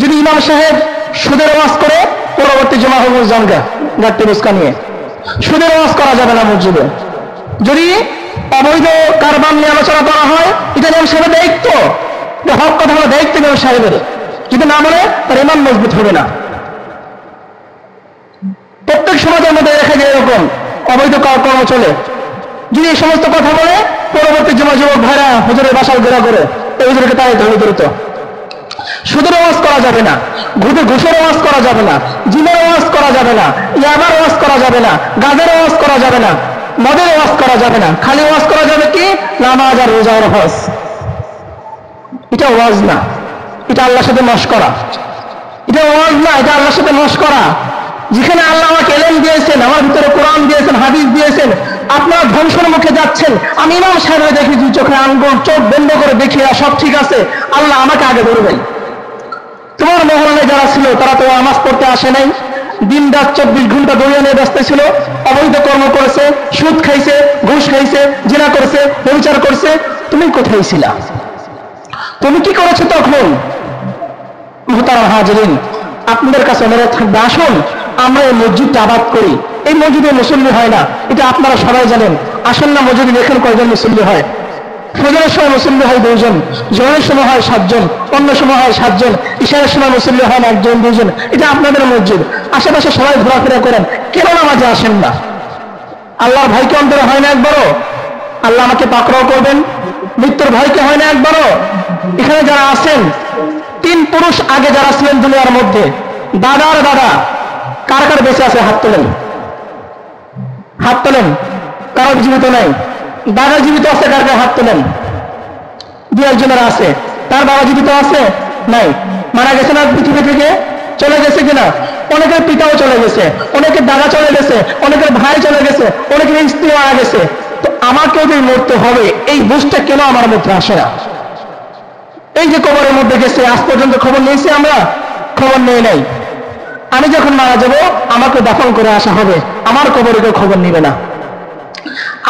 যদি ইমাম সাহেব সুদের ওয়াজ করে পরবর্তী জমা হবো জানগা গাড়ি বুসকা নিয়ে, সুদের ওয়াজ করা যাবে না মসজিদে। যদি অবৈধ কারবার নিয়ে আলোচনা করা হয়, এটা ইমাম সাহেবের দায়িত্ব, হক কথা হলো দায়িত্ব ইমাম সাহেবের। যদি না বলে তার ইমান মজবুত হবে না। প্রত্যেক সমাজের মধ্যে দেখা যায় এরকম অবৈধ কর্ম চলে। যদি এই সমস্ত কথা বলে পরবর্তী জমা যুবক ভাইরা হুজুরের বাসায় ঘোরা করে এই হুজুরকে তাই দ্রুত। সুদের ওয়াজ করা যাবে না, ঘুষের ওয়াজ করা যাবে না, জিনের ওয়াজ করা যাবে না, ইয়াবার ওয়াজ করা যাবে না, গাঁজার ওয়াজ করা যাবে না, মদের ওয়াজ করা যাবে না। খালি ওয়াজ করা যাবে কি নামাজ আর রোজার ওয়াজ। এটা ওয়াজ না, এটা আল্লাহর সাথে মশকরা। এটা ওয়াজ না, এটা আল্লাহর সাথে মশকরা। যেখানে আল্লাহ আমাকে এলেম দিয়েছেন, আমার ভিতরে কোরআন দিয়েছেন, হাদিস দিয়েছেন, আপনারা ধ্বংসের মুখে যাচ্ছেন। আমি ইমাম সাহেব দেখি দুই চোখে আঙ্গুল চোখ বন্ধ করে দেখি সব ঠিক আছে, আল্লাহ আমাকে আগে ধরবেন। তোমার মহল্লায় যারা ছিল তারা তো নামাজ পড়তে আসে নাই, দিন রাত 24 ঘন্টা দৌড়িয়ে নিয়ে ব্যস্ত ছিল, অবৈধ কর্ম করেছে, সুদ খাইছে, ঘুষ খাইছে, জিনা করেছে, ব্যভিচার করছে। তুমি কোথায় ছিলা? তুমি কি করেছো তখন? মুহতারাম হাজিরিন, আপনাদের কাছে অনুরোধ থাকবে, আসুন আমরা এই মসজিদটা আবাদ করি। এই মসজিদে মুসল্লি হয় না, এটা আপনারা সবাই জানেন। আসুন না মসজিদে দেখেন কয়জন মুসল্লি হয়। ফজরের সময় মুসল্লি হয় 2 জন, জোহরের সময় হয় 7 জন, অন্য সময় হয় 7 জন, ইশারের সময় মুসল্লি হয় 1 জন 2 জন। এটা আপনাদের মসজিদ, আশেপাশে সবাই ঘোরাফেরা করেন, কেন নামাজে আসেন না? আল্লাহর ভয়কে অন্তরে হয় না একবারও? আল্লাহ আমাকে পাকড়াও করবেন, মৃত্যুর ভয়কে হয় না একবারও? এখানে যারা আছেন 3 পুরুষ আগে যারা ছিলেন দুনিয়ার মধ্যে, দাদার দাদা কার কার বেঁচে আছে? হাত তোলেন, হাত তোলেন। কারো জীবিত নাই? দাদা জীবিত আছে কার কার? হাত তোলেন। 2-1 জনের আছে। তার বাবা জীবিত আছে? নাই, মারা গেছে না পৃথিবী থেকে? চলে গেছে কিনা? অনেকের পিতাও চলে গেছে, অনেকের দাদা চলে গেছে, অনেকের ভাই চলে গেছে, অনেকের স্ত্রী মারা গেছে। তো আমাকেও যদি মরতে হবে, এই বুঝটা কেন আমার মধ্যে আসে না? এই যে কবরের মধ্যে গেছে, আজ পর্যন্ত খবর নিয়েছি আমরা? খবর নেই নাই। আমি যখন মারা যাব আমাকে দাফন করে আসা হবে, আমার কবরে কেউ খবর নিবে না,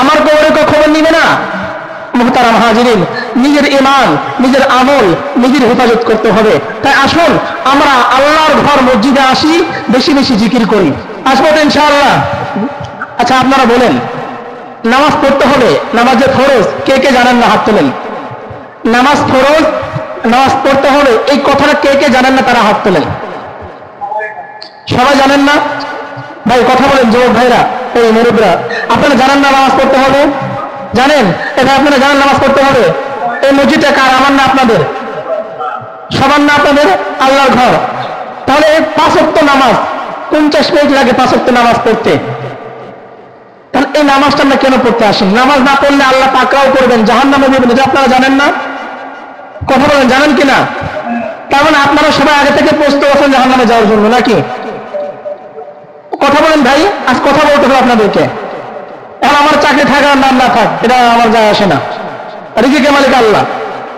আমার কবরে কেউ খবর নিবে না। মুহতারাম হাজিরিন, নিজের ঈমান, নিজের আমল নিজের হেফাজত করতে হবে। তাই আসুন আমরা আল্লাহর ঘর মসজিদে আসি, বেশি বেশি জিকির করি। আসবো তো ইনশাআল্লাহ? আচ্ছা আপনারা বলেন, নামাজ পড়তে হবে, নামাজের ফরজ কে কে জানেন না? হাত তোলেন। নামাজ ফরজ, নামাজ পড়তে হবে, এই কথাটা কে কে জানেন না? তারা হাত তোলেন। সবাই জানেন না? ভাই কথা বলেন, যুবক ভাইরা, এই মুরব্বীরা, আপনারা জানেন না নামাজ পড়তে হবে? জানেন? এটা আপনারা জানেন নামাজ পড়তে হবে? এই মসজিদটা কার? আমার না আপনাদের? সবার না আপনাদের? আল্লাহর ঘর। তাহলে 5 ওয়াক্ত নামাজ 50 মিনিট লাগে 5 ওয়াক্ত নামাজ পড়তে। তাহলে এই নামাজটা আমরা কেন পড়তে আসেন? নামাজ না পড়লে আল্লাহ পাকড়াও করবেন, জাহান্নামে দিবেন, এটা আপনারা জানেন না? কথা বলেন, জানেন কিনা? তার মানে আপনারা সবাই আগে থেকে প্রস্তুত আছেন জাহান্নামে যাওয়ার জন্য নাকি? কথা বলেন ভাই, আজ কথা বলতে হবে আপনাদেরকে। এখন আমার চাকরি থাক আর নাম না থাক, এটা আমার যায় আসে না, রিজিকে মালিক আল্লাহ,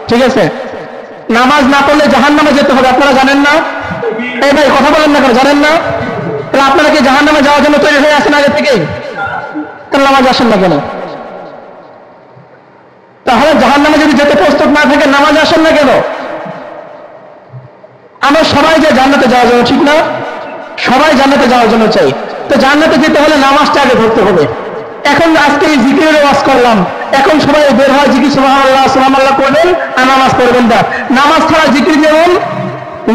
ঠিক আছে? নামাজ না পড়লে জাহান্নামে যেতে হবে, আপনারা জানেন না? এই ভাই কথা বলেন না কেন? জানেন না? তাহলে আপনারা কি জাহান্নামে যাওয়ার জন্য তৈরি হয়ে আসেন আগে থেকেই? তাহলে নামাজ আসেন না কেন? তাহলে জাহান্নামে যদি যেতে প্রস্তুত না থাকে নামাজ আসেন না কেন? আমরা সবাই যে জান্নাতে যাওয়ার জন্য, ঠিক না? সবাই জান্নাতে যাওয়ার জন্য চাই। তো জান্নাতে যেতে হলে নামাজটা আগে ধরতে হবে। এখন আজকে এই জিকিরের ওয়াজ করলাম, এখন সবাই বের হয় জিকির সুবহানাল্লাহ সুবহানাল্লাহ করবেন আর নামাজ পড়বেন না। নামাজ ছাড়া জিকির যেমন,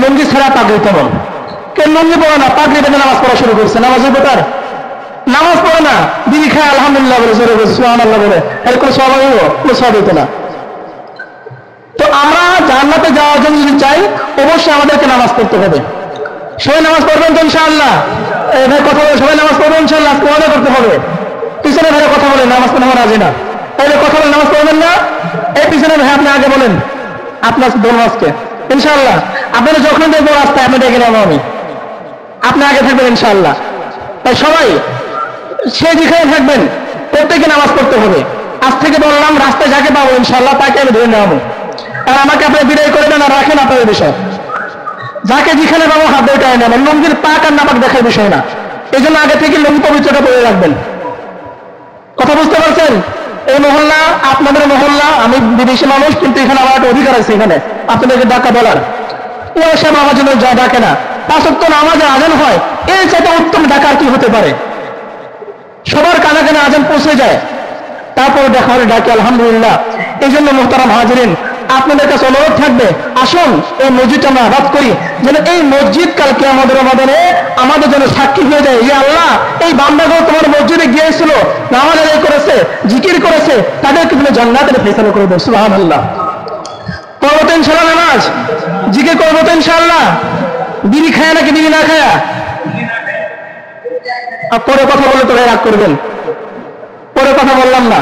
লুঙ্গি ছাড়া পাগড়ি তেমন। কেন লুঙ্গি পড়ে না, পাগড়ি বেঁধে নামাজ পড়া শুরু করছে, নামাজের বেকার। নামাজ পড়ে না, দিদি খায় আলহামদুলিল্লাহ বলে, জোরে বলে সুবহানাল্লাহ বলে, এরকম সব কোনো সব হইতো না। তো আমরা জান্নাতে যাওয়ার জন্য যদি চাই, অবশ্যই আমাদেরকে নামাজ পড়তে হবে। সবাই নামাজ পড়বেন তো ইনশাআল্লাহ? এই ভাই কথা বলে, সবাই নামাজ পড়বেন ইনশাআল্লাহ? আজকে মজা করতে হবে। পিছনে ভাইরা কথা বলেন, নামাজ পড়ে রাজি না, তাহলে কথা বলে নামাজ পড়বেন না? এই পিছনে ভাই আপনি আগে বলেন আপনার বলবো আজকে ইনশাআল্লাহ। আপনারা যখন দেখবো রাস্তায় আপনি ডেকে নেবো, আমি আপনি আগে থাকবেন ইনশাআল্লাহ। তাই সবাই সে যেখানে থাকবেন প্রত্যেকে নামাজ পড়তে হবে। আজ থেকে বললাম, রাস্তায় যাকে পাবো ইনশাআল্লাহ তাকে আমি ধরে নেবো। আর আমাকে আপনি বিদায় করবেন আর রাখেন আপনাদের বিষয়। যাকে যেখানে পাবো হাত ধরে টাই নেবেন। লুঙ্গির পাক আর নাপাক দেখার বিষয় না, এই জন্য আগে থেকে লুঙ্গি পবিত্রতা পরে রাখবেন। কথা বুঝতে পারছেন? এই মহল্লা আপনাদের মহল্লা, আমি বিদেশি মানুষ, কিন্তু এখানে আমার একটা অধিকার আছে এখানে আপনাদেরকে ডাকা বলার। ও এসে আমার জন্য যা ডাকে না, 5 ওয়াক্ত নামাজে আজান হয়, এর চাইতে উত্তম ডাকার কি হতে পারে? সবার কানে কানে আজান পৌঁছে যায়, তারপর দেখা হলে ডাকে আলহামদুলিল্লাহ। এই জন্য মুহতারাম হাজিরিন, আপনাদের কাছে অনুরোধ থাকবে, আসুন এই মসজিদটা আমরা আবাদ করি, যেন এই মসজিদ কালকে আমাদের আমাদের জন্য সাক্ষী হয়ে যায় যে আল্লাহ, এই বান্দাগুলো তোমার মসজিদে গিয়েছিল, নামাজ আদায় করেছে, জিকির করেছে, তাদেরকে তুমি জান্নাতের ফয়সালা করে দাও। সুবহানাল্লাহ। করবো তো ইনশাআল্লাহ নামাজ, জিকির করবো তো ইনশাআল্লাহ। বিড়ি খায় নাকি বিড়ি না খায়া? পরে কথা বলে তো রাগ করবেন, পরে কথা বললাম না।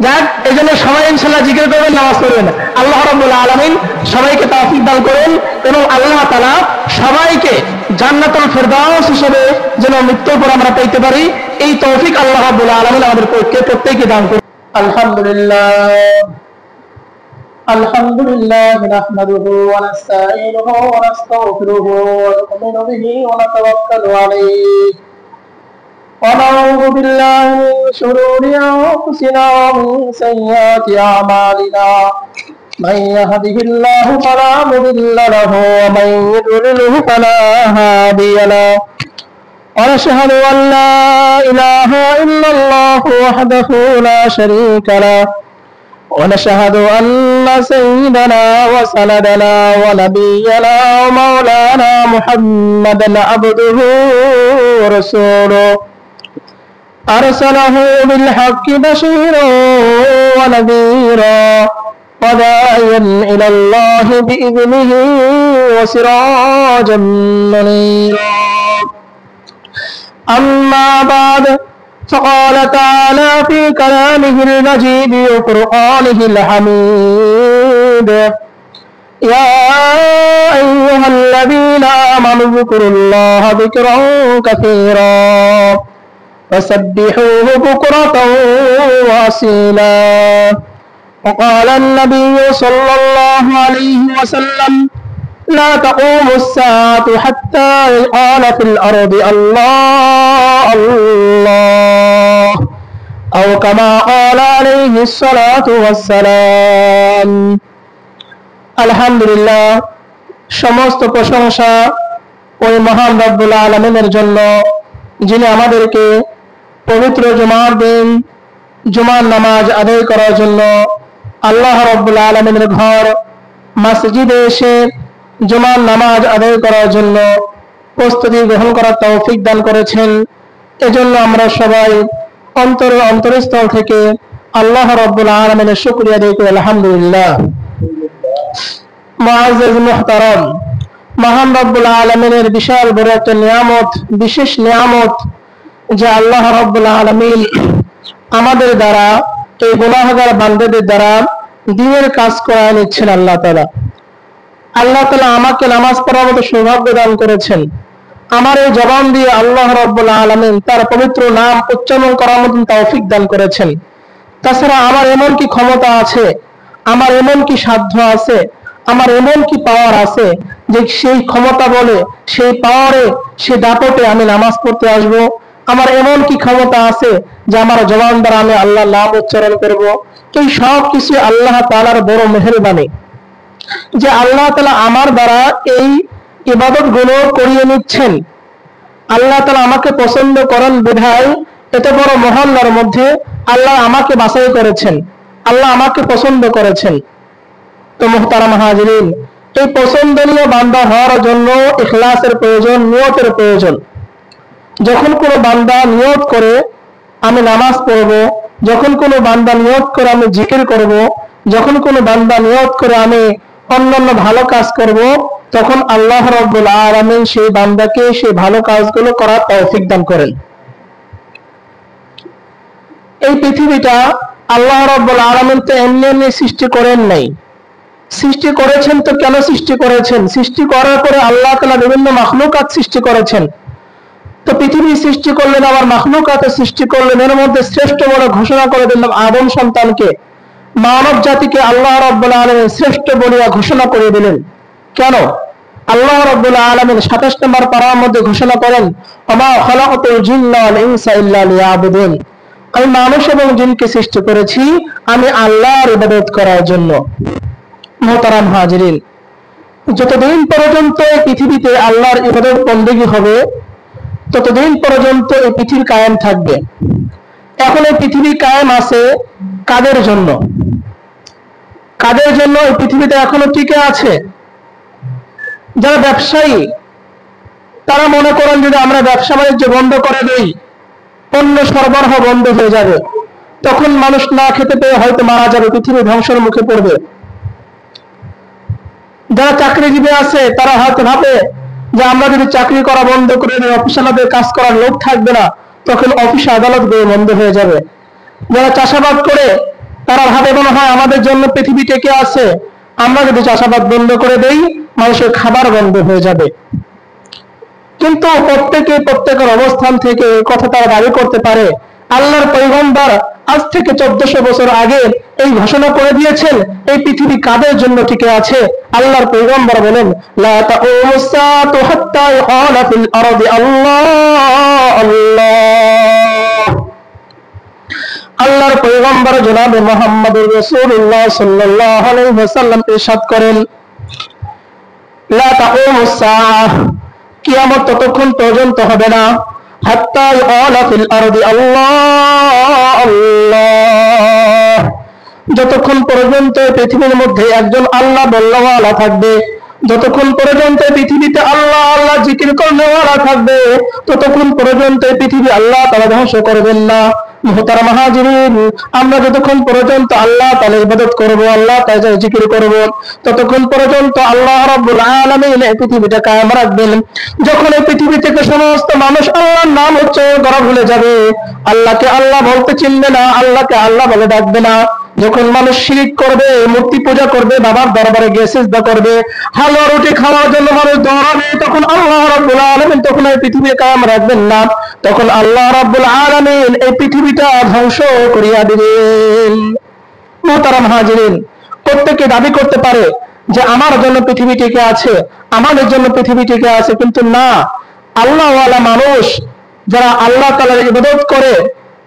যাক, এই জন্য সবাই ইনশাআল্লাহ জিকির করবেন, নামাজ পড়বেন। আল্লাহ রাব্বুল আলামিন সবাইকে তৌফিক দান করেন এবং আল্লাহ তাআলা সবাইকে জান্নাতুল ফেরদাউস হিসেবে যেন মৃত্যুর পর আমরা পেতে পারি, এই তৌফিক আল্লাহ রাব্বুল আলামিন আমাদের প্রত্যেককে দান করুন। আলহামদুলিল্লাহ নাহমাদুহু ওয়া নাস্তাঈনুহু ওয়া নাস্তাগফিরুহু ওয়া নু'মিনু বিহি ওয়া নাতাওয়াক্কালু আলাইহি ونعوذ بالله من شرور أنفسنا ومن سيئات أعمالنا من يهده الله فلا مضل له ومن يضلله فلا هادي له ونشهد أن لا إله إلا الله وحده لا شريك له ونشهد أن سيدنا وسندنا ونبينا ومولانا محمدا عبده ورسوله أرسله بالحق بشيرا ونذيرا وداعيا إلى الله بإذنه وسراجا منيرا. أما بعد، فقال تعالى في كلامه المجيد وقرآنه الحميد: يا أيها الذين آمنوا اذكروا الله ذكرا كثيرا وسبحوه بكرة وأصيلا. وقال النبي صلى الله عليه وسلم: لا تقوم الساعة حتى يقال في الأرض الله الله، أو كما قال عليه الصلاة والسلام. আলহামদুলিল্লাহ, সমস্ত প্রশংসা ওই মহান রব্বুল আলামিনের জন্য, যিনি আমাদেরকে পবিত্র জুমার দিন জুমার নামাজ আদায় করার জন্য আল্লাহ রাব্বুল আলামিনের ঘর মসজিদে এসে জুমার নামাজ আদায় করার জন্য প্রস্তুতি গ্রহণ করার তৌফিক দান করেছেন। এজন্য আমরা সবাই অন্তরস্থল থেকে আল্লাহ রাব্বুল আলামিনের শুকরিয়া আদায় করি আলহামদুলিল্লাহ। মুআজ্জাজ মুহতারাম, মহান রব্বুল আলামিনের বিশাল বড় একটা নিয়ামত, বিশেষ নিয়ামত যে আল্লাহ রাব্বুল আলামিন আমাদের দ্বারা, এই গুনাহগার বান্দাদের দ্বারা দ্বীনের কাজ করায় নিচ্ছেন। আল্লাহ তাআলা আমাকে নামাজ পড়ার মতো সৌভাগ্য দান করেছেন। আমার এই জবান দিয়ে আল্লাহ রাব্বুল আলামিন তার পবিত্র নাম উচ্চারণ করার মতো তৌফিক দান করেছেন। তাছাড়া আমার এমন কি ক্ষমতা আছে, আমার এমন কি সাধ্য আছে, আমার এমন কি পাওয়ার আছে যে সেই ক্ষমতা বলে, সেই পাওয়ারে, সেই দাপটে আমি নামাজ পড়তে আসব? আমার এমন কি ক্ষমতা আছে যে আমার জবান দ্বারা আমি আল্লাহর নাম উচ্চারণ করব? এই সব কিছু আল্লাহ তাআলার বড় মেহেরবানি যে আল্লাহ তাআলা আমার দ্বারা এই ইবাদত গুলো করিয়ে নিচ্ছেন। আল্লাহ তাআলা আমাকে পছন্দ করেন বিধায় এত বড় মহল্লার মধ্যে আল্লাহ আমাকে বাছাই করেছেন, আল্লাহ আমাকে পছন্দ করেছেন। তো মুহতারাম হাজিরিন, এই পছন্দনীয় বান্দা হওয়ার জন্য ইখলাসের প্রয়োজন, নিয়তের প্রয়োজন। যখন কোনো বান্দা নিয়ত করে আমি নামাজ পড়ব, যখন কোনো বান্দা নিয়ত করে আমি জিকির করব, যখন কোনো বান্দা নিয়ত করে আমি অন্যান্য ভালো কাজ করব, তখন আল্লাহ রাব্বুল আলামিন সেই বান্দাকে সেই ভালো কাজগুলো করার তৌফিক দান করেন। এই পৃথিবীটা আল্লাহ রাব্বুল আলামিন তো এমনি এমনি সৃষ্টি করেন নাই। সৃষ্টি করেছেন তো কেন সৃষ্টি করেছেন? সৃষ্টি করার পরে আল্লাহ তাআলা বিভিন্ন মাখলুকাত সৃষ্টি করেছেন। তো পৃথিবী সৃষ্টি করলেন, আবার মাখলুকাত সৃষ্টি করলেন। এর মধ্যে শ্রেষ্ঠ বলে ঘোষণা করে দিলেন আদম সন্তানকে, মানব জাতিকে আল্লাহ রাব্বুল আলামিন শ্রেষ্ঠ বলিয়া ঘোষণা করে দিলেন। কেন? আল্লাহ রাব্বুল আলামিন 27 নম্বর পারার মধ্যে ঘোষণা করেন, ওমা খালাকাতুল জিন্না ওয়াল ইনসা ইল্লা লিয়াবুদুন, আমি মানুষ এবং জিনকে সৃষ্টি করেছি আমি আল্লাহর ইবাদত করার জন্য। মুহতারাম হাজিরিন, যতদিন পর্যন্ত এই পৃথিবীতে আল্লাহর ইবাদত বন্দেগী হবে ততদিন পর্যন্ত এই পৃথিবী কায়েম থাকবে। এখন এই পৃথিবী কায়েম আছে কাদের জন্য? কাদের জন্য এই পৃথিবীতে এখনো টিকে আছে? যারা ব্যবসায়ী, তারা মনে করেন যদি আমরা ব্যবসা বাণিজ্য বন্ধ করে দেই, পণ্য সরবরাহ বন্ধ হয়ে যাবে, তখন মানুষ না খেতে পেয়ে হয়তো মারা যাবে, পৃথিবী ধ্বংসের মুখে পড়বে। যারা চাকরিজীবী আছে তারা হয়তো ভাবে যে আমরা যদি চাকরি করা বন্ধ করে দিই, অফিস আদালতে কাজ করার লোক থাকবে না, তখন অফিস আদালত বন্ধ হয়ে যাবে। যারা চাষাবাদ করে তারা ভাবে মনে হয় আমাদের জন্য পৃথিবী টেকে আছে, আমরা যদি চাষাবাদ বন্ধ করে দেই মানুষের খাবার বন্ধ হয়ে যাবে। কিন্তু প্রত্যেকে প্রত্যেকের অবস্থান থেকে কথা তারা দাবি করতে পারে। আল্লাহর পয়গম্বর আজ থেকে 1400 বছর আগে এই ঘোষণা করে দিয়েছেন এই পৃথিবী কাদের জন্য টিকে আছে। আল্লাহর পয়গম্বর বলেন, লা তাকুমুস সাআতু হাত্তা ইয়ালা ফিল আরদি আল্লাহ আল্লাহ। আল্লাহর পয়গম্বর জনাবে মুহাম্মদুর রাসূলুল্লাহ সাল্লাল্লাহু আলাইহি ওয়াসাল্লাম ইরশাদ করেন, লা তাকুমুস সাআহ, কিয়ামত ততক্ষণ পর্যন্ত হবে না, হাত্তা ইয়ালা ফিল আরদি আল্লাহ আল্লাহ, যতক্ষণ পর্যন্ত পৃথিবীর মধ্যে একজন আল্লাহ বলনেওয়ালা থাকবে, যতক্ষণ পর্যন্ত পৃথিবীতে আল্লাহ আল্লাহ জিকির করনেওয়ালা থাকবে, ততক্ষণ পর্যন্ত পৃথিবী আল্লাহ তাআলা ধ্বংস করবেন না। মুহতারাম হাজিরিন, আমরা যতক্ষণ পর্যন্ত আল্লাহ তাআলার ইবাদত করব, আল্লাহ তাআলার জিকির করব, ততক্ষণ পর্যন্ত আল্লাহ রাব্বুল আলামিন এই পৃথিবীটা কায়েম রাখবেন। যখন এই পৃথিবী থেকে সমস্ত মানুষ আল্লাহর নাম উচ্চারণ করা ভুলে যাবে, আল্লাহকে আল্লাহ বলতে চিনবে না, আল্লাহকে আল্লাহ বলে ডাকবে না, যখন মানুষ শিরক করবে, মূর্তি পূজা করবে, বাবার দরবারে গিয়ে সিজদা করবে, হালুয়া রুটি খাওয়ার জন্য মানুষ দৌড়াবে, তখন আল্লাহ রাব্বুল আলামিন তখন এই পৃথিবী কায়েম রাখবেন না, তখন আল্লাহ রাব্বুল আলামিন এই পৃথিবীটা ধ্বংস করিয়া দিবেন। মুহতারাম হাজিরিন, প্রত্যেকে দাবি করতে পারে যে আমার জন্য পৃথিবী টিকে আছে, আমাদের জন্য পৃথিবী টিকে আছে, কিন্তু না, আল্লাহওয়ালা মানুষ যারা আল্লাহ তাআলার ইবাদত করে,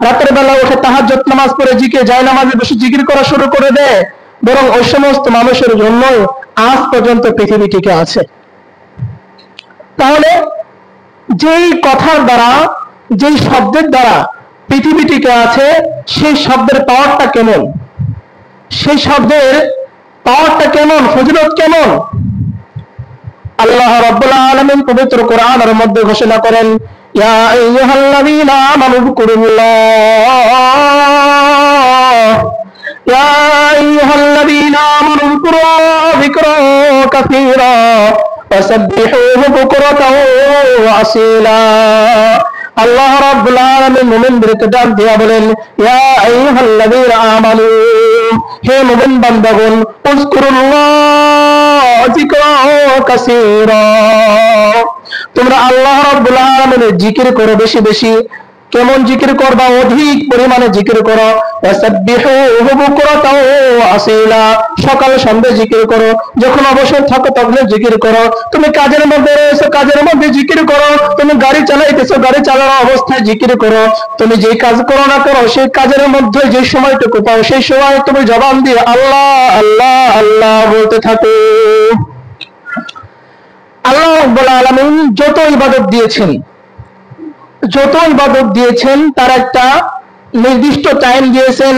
রাতের বেলা উঠে তাহাজ্জুদ নামাজ পড়ে জিকির যায় নামাজে বসে জিকির করা শুরু করে দেয়, বরং ওই সমস্ত মানুষের জন্য আজ পর্যন্ত পৃথিবী টিকে আছে। তাহলে যেই কথার দ্বারা, যেই শব্দের দ্বারা পৃথিবী টিকে আছে, সেই শব্দের পাওয়ারটা কেমন, সেই শব্দের পাওয়ারটা কেমন, ফজিলত কেমন? আল্লাহ রাব্বুল আলামিন পবিত্র কোরআনের মধ্যে ঘোষণা করেন, ইয়া আইয়ুহাল্লাযীনা আমানু যিকুরুল্লাহ, ইয়া আইয়ুহাল্লাযীনা আমানু যিকুরু কাসীরা ওয়াসাব্বিহুহু বুকরাতাও ওয়া আসীলা। আল্লাহ রাব্বুল আলামিন মুমিনদেরকে ডাক দিয়া বলেন, ইয়া আইয়ুহাল্লাযীনা আমানু, হে মুমিন বান্দাগণ, উযকুরুল্লাহ যিকরাও কাসীরা, তোমরা আল্লাহ রাব্বুল আলামিনের জিকির করো বেশি বেশি। কেমন জিকির করবা? অধিক পরিমাণে জিকির করো। ওয়াসাব্বিহুহু বুকরাতাও ওয়া আসীলা, সকাল সন্ধ্যা জিকির করো, যখন অবসর থাকো তখন জিকির করো, তুমি কাজের মধ্যে রয়েছো কাজের মধ্যে জিকির করো, তুমি গাড়ি চালাইতেছো গাড়ি চালানো অবস্থায় জিকির করো, তুমি যেই কাজ করো না করো সেই কাজের মধ্যে যে সময়টুকু পাও সেই সময় তুমি জবান দিয়ে আল্লাহ আল্লাহ আল্লাহ বলতে থাকো। আল্লাহ রাব্বুল আলামিন যত ইবাদত দিয়েছেন তার একটা নির্দিষ্ট টাইম দিয়েছেন,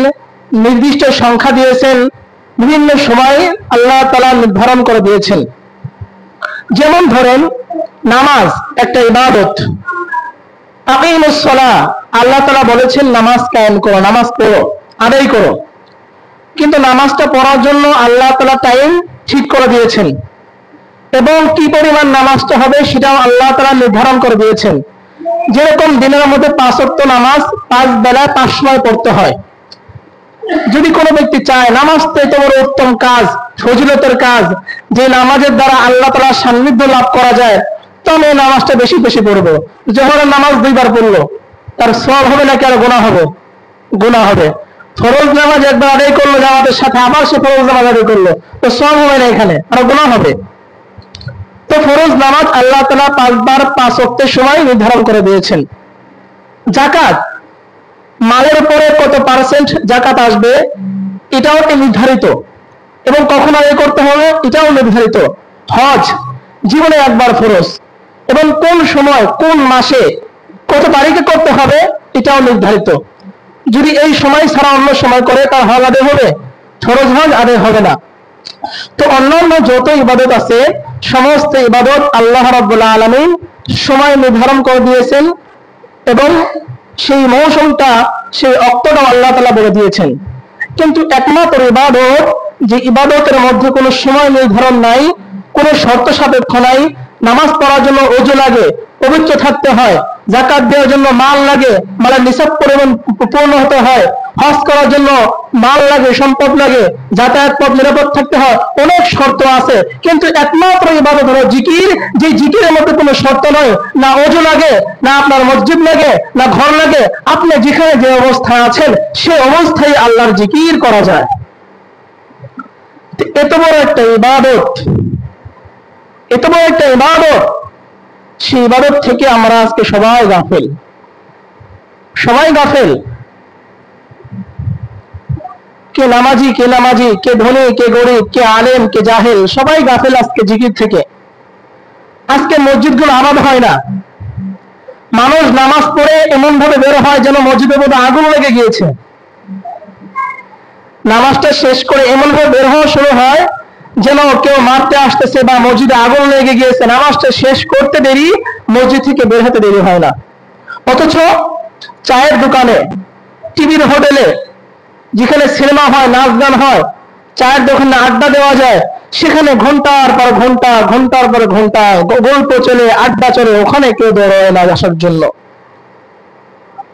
নির্দিষ্ট সংখ্যা দিয়েছেন, বিভিন্ন সময় আল্লাহ তাআলা নির্ধারণ করে দিয়েছেন। যেমন ধরেন নামাজ একটা ইবাদত, আকিমুস সালাহ, আল্লাহ তাআলা বলেছেন নামাজ কায়েম করো, নামাজ পড়ো, আদায় করো, কিন্তু নামাজটা পড়ার জন্য আল্লাহ তাআলা টাইম ঠিক করে দিয়েছেন এবং কি পরিমাণ নামাজটা হবে সেটাও আল্লাহ তাআলা নির্ধারণ করে দিয়েছেন। যেরকম দিনের মধ্যে 5 ওয়াক্ত নামাজ 5 বেলা 5 সময় পড়তে হয়। যদি কোনো ব্যক্তি চায় নামাজ তো এত বড় উত্তম কাজ, ফজিলতের কাজ, যে নামাজের দ্বারা আল্লাহ তাআলার সান্নিধ্য লাভ করা যায়, তো আমি নামাজটা বেশি বেশি পড়বো। জোহরের নামাজ 2 বার পড়লো, তার সওয়াব হবে নাকি আর গুনাহ হবে? গুনাহ হবে। ফরজ নামাজ একবার আদায় করলো জামাতের সাথে, আবার সে ফরজ নামাজ আদায় করলো, তো সওয়াব হবে না, এখানে আর গুনাহ হবে। তো ফরজ নামাজ আল্লাহ তাআলা 5 বার 5 ওয়াক্তের সময় নির্ধারণ করে দিয়েছেন। যাকাত, মালের উপরে কত পার্সেন্ট যাকাত আসবে এটাও নির্ধারিত এবং কখন আদায় করতে হবে এটাও নির্ধারিত। হজ জীবনে একবার ফরজ, এবং কোন সময় কোন মাসে কত তারিখে করতে হবে এটাও নির্ধারিত। যদি এই সময় ছাড়া অন্য সময় করে তার হজ আদায় হবে? ফরজ হজ আদায় হবে না। তো অন্যান্য যত ইবাদত আছে সমস্ত ইবাদত আল্লাহ রাব্বুল আলামিন সময় নির্ধারণ করে দিয়েছেন, এবং সেই মৌসুমটা সেই অক্তটা আল্লাহ তাআলা বলে দিয়েছেন। কিন্তু একমাত্র ইবাদত, যে ইবাদতের মধ্যে কোনো সময় নির্ধারণ নাই, কোনো শর্ত সাপেক্ষ নাই, নামাজ পড়ার জন্য ওযু লাগে, পবিত্র থাকতে হয়, যাকাত দেওয়ার জন্য মাল লাগে, মালের নিসাব পরিমাণ পূর্ণ হতে হয়, হজ করার জন্য মাল লাগে, সম্পদ লাগে, যাতায়াত পথ নিরাপদ থাকতে হয়, অনেক শর্ত আছে। কিন্তু একমাত্র ইবাদত হলো জিকির, যে জিকিরের মধ্যে কোনো শর্ত নয়, না ওযু লাগে, না আপনার মসজিদ লাগে, না ঘর লাগে, আপনি যেখানে যে অবস্থায় আছেন সে অবস্থায় আল্লাহর জিকির করা যায়। এত বড় একটা ইবাদত, এত বড় একটা ইবাদত, সেই ইবাদত থেকে আমরা আজকে সবাই গাফেল, সবাই গাফেল। কে নামাজি, কে নামাজি, কে ধনী, কে গরিব, কে আলেম, কে জাহেল, সবাই গাফেল আজকে জিকির থেকে। আজকে মসজিদগুলো আবাদ হয় না, মানুষ নামাজ পড়ে এমন ভাবে বের হয় যেন মসজিদের মধ্যে আগুন লেগে গিয়েছে। নামাজটা শেষ করে এমন ভাবে বের হওয়া শুরু হয় যেন কেউ মারতে আসতেছে বা মসজিদে আগুন লেগে গিয়েছে। নামাজটা শেষ করতে দেরি, মসজিদ থেকে বের হতে দেরি হয় না। অথচ চায়ের দোকানে, টিভির হোটেলে, যেখানে সিনেমা হয়, নাচ গান হয়, চায়ের দোকানে আড্ডা দেওয়া যায়, সেখানে ঘন্টার পর ঘন্টা, ঘন্টার পর ঘন্টা গল্প চলে, আড্ডা চলে, ওখানে কেউ বেরোয় না আসার জন্য।